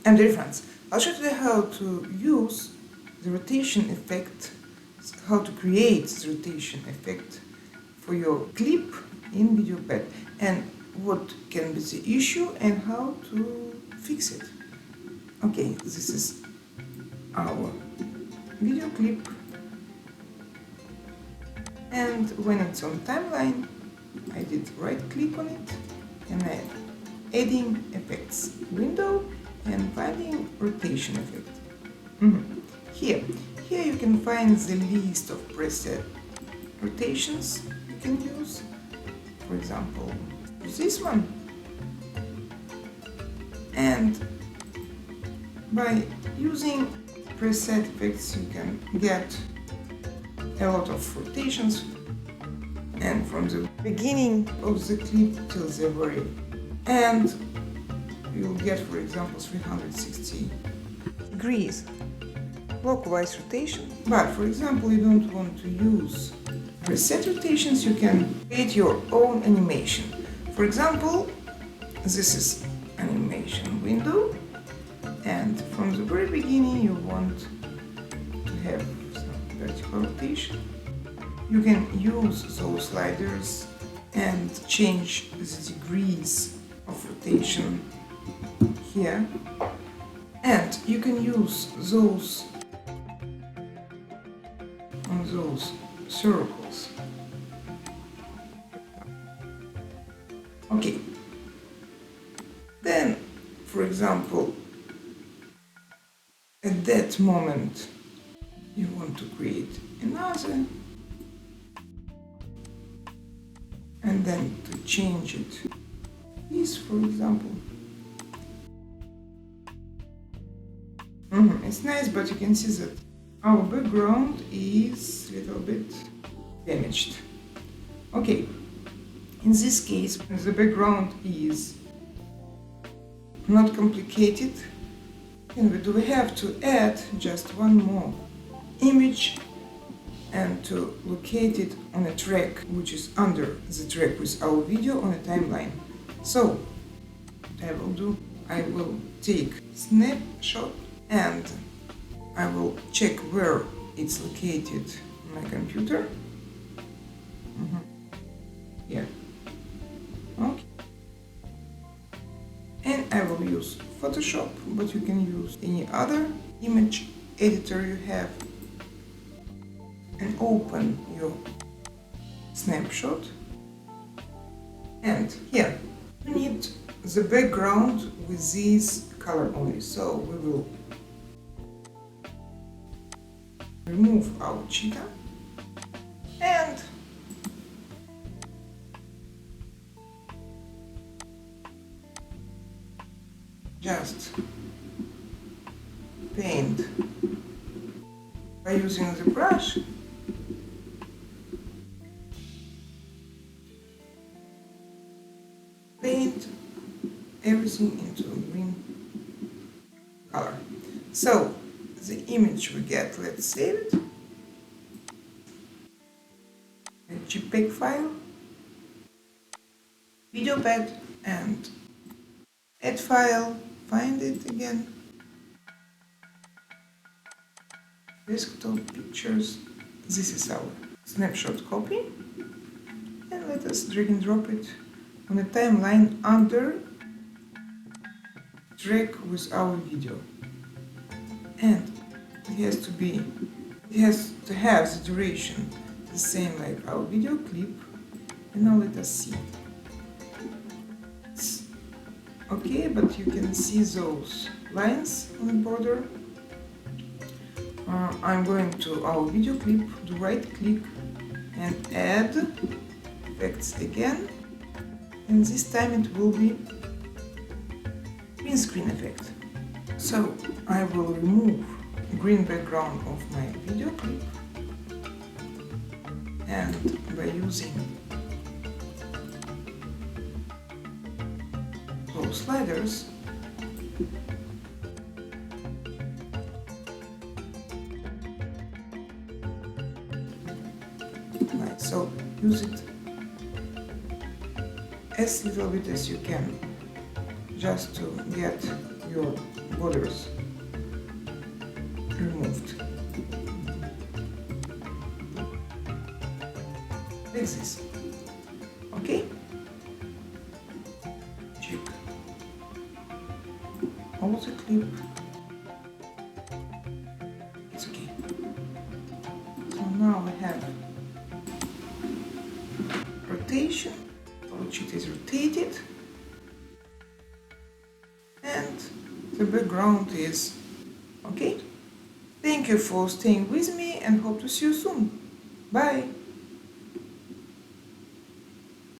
And dear friends, I'll show you how to use the rotation effect, how to create the rotation effect for your clip in VideoPad, and what can be the issue and how to fix it. Okay, this is our video clip, and when it's on timeline, I did right click on it and I adding effects window and finding rotation effect. Here you can find the list of preset rotations you can use. For example, this one. And by using preset effects you can get a lot of rotations, and from the beginning of the clip till the very end you'll get, for example, 360 degrees clockwise rotation. But for example, you don't want to use preset rotations, you can create your own animation. For example, this is an animation window, and from the very beginning you want to have some vertical rotation. You can use those sliders and change the degrees of rotation here, and you can use those on those circles. Okay, then for example, at that moment you want to create another, and then to change it, this for example. It's nice, but you can see that our background is a little bit damaged. Okay, in this case the background is not complicated, and we have to add just one more image and to locate it on a track which is under the track with our video on a timeline. So what I will do, I will take snapshot and I will check where it's located on my computer. Here. Okay. And I will use Photoshop, but you can use any other image editor you have, and open your snapshot. And here we need the background with this color only, so we will remove our cheetah and just paint by using the brush. Paint everything into green color. So the image we get, let's save it. A JPEG file, VideoPad, and add file, find it again, desktop pictures. This is our snapshot copy, and let us drag and drop it on a timeline under track with our video. And it has to have the duration the same like our video clip. And now let us see. It's okay, but you can see those lines on the border. I'm going to our video clip, do right click and add effects again, and this time it will be green screen effect. So I will remove green background of my video clip, and by using those sliders like so, use it as little bit as you can just to get your borders removed. Like this. Okay? Check. All the clip. It's okay. So now we have rotation, which it is rotated, and the background is okay. Thank you for staying with me and hope to see you soon. Bye!